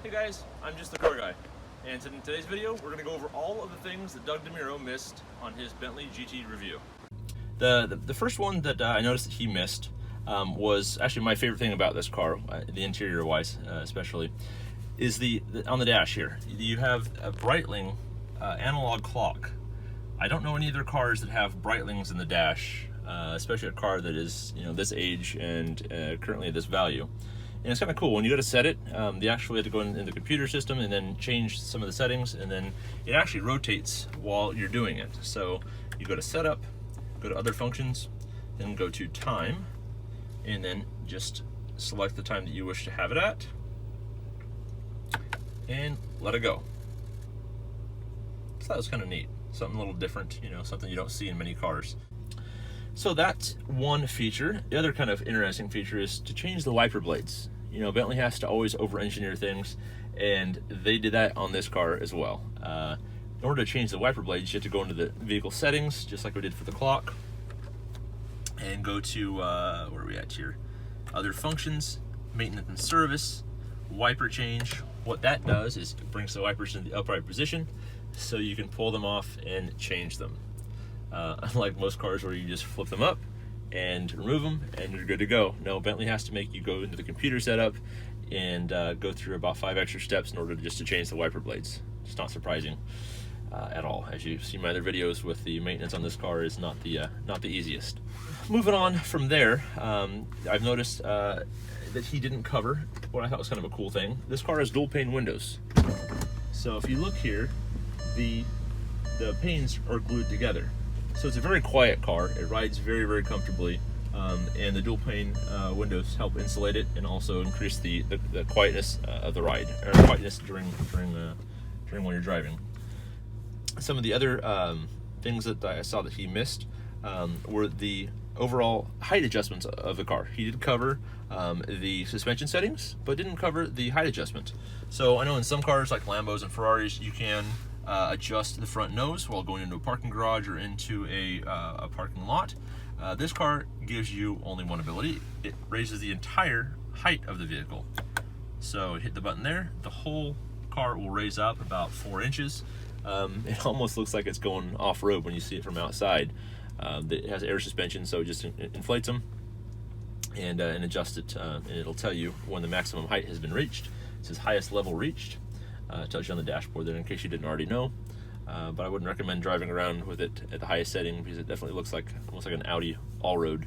Hey guys, I'm just the car guy, and in today's video we're going to go over all of the things that Doug Demuro missed on his Bentley GT review. The first one that I noticed that he missed was actually my favorite thing about this car, the interior wise especially, is the on the dash here. You have a Breitling analog clock. I don't know any other cars that have Breitlings in the dash, especially a car that is this age and currently at this value. And it's kind of cool when you go to set it. You actually have to go in the computer system and then change some of the settings, and then it actually rotates while you're doing it. So you go to setup, go to other functions, then go to time, and then just select the time that you wish to have it at, and let it go. So that was kind of neat. Something a little different, something you don't see in many cars. So that's one feature. The other kind of interesting feature is to change the wiper blades. Bentley has to always over-engineer things, and they did that on this car as well. In order to change the wiper blades, you have to go into the vehicle settings, just like we did for the clock, and go to, where are we at here? Other functions, maintenance and service, wiper change. What that does is it brings the wipers in the upright position, so you can pull them off and change them. Unlike most cars where you just flip them up and remove them and you're good to go. No, Bentley has to make you go into the computer setup and go through about 5 extra steps in order to change the wiper blades. It's not surprising at all. As you see my other videos with the maintenance on this car is not the easiest. Moving on from there, I've noticed that he didn't cover what I thought was kind of a cool thing. This car has dual pane windows. So if you look here, the panes are glued together. So it's a very quiet car. It rides very, very comfortably, and the dual pane windows help insulate it and also increase the quietness of the ride, or quietness during when you're driving. Some of the other things that I saw that he missed were the overall height adjustments of the car. He did cover the suspension settings, but didn't cover the height adjustment. So I know in some cars like Lambos and Ferraris, you can adjust the front nose while going into a parking garage or into a parking lot. This car gives you only one ability. It raises the entire height of the vehicle. So hit the button there, the whole car will raise up about 4 inches. It almost looks like it's going off-road when you see it from outside. It has air suspension, so it just inflates them and adjusts it, and it'll tell you when the maximum height has been reached. It says highest level reached. It tells you on the dashboard there in case you didn't already know. But I wouldn't recommend driving around with it at the highest setting because it definitely looks like almost like an Audi all-road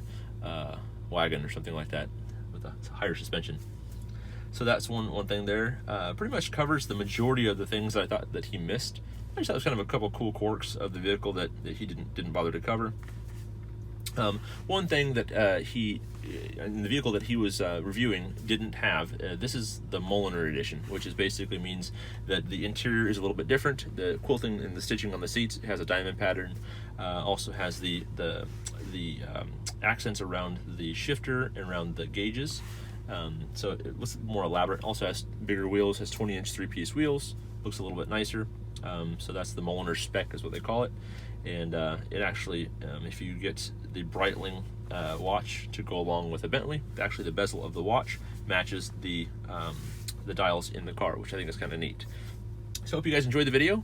wagon or something like that with a higher suspension. So that's one thing there. Pretty much covers the majority of the things I thought that he missed. I just thought it was kind of a couple cool quirks of the vehicle that he didn't bother to cover. One thing that he, in the vehicle that he was reviewing, didn't have, this is the Mulliner edition, which is basically means that the interior is a little bit different. The quilting and the stitching on the seats has a diamond pattern, also has the accents around the shifter and around the gauges. So it looks more elaborate. Also has bigger wheels, has 20-inch 3-piece wheels, looks a little bit nicer. So that's the Mulliner spec is what they call it. And it actually, if you get the Breitling watch to go along with a Bentley, actually the bezel of the watch matches the dials in the car, which I think is kind of neat. So I hope you guys enjoyed the video.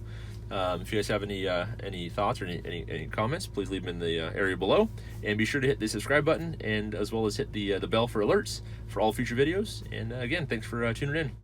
If you guys have any thoughts or any comments, please leave them in the area below, and be sure to hit the subscribe button and as well as hit the bell for alerts for all future videos. And again, thanks for tuning in.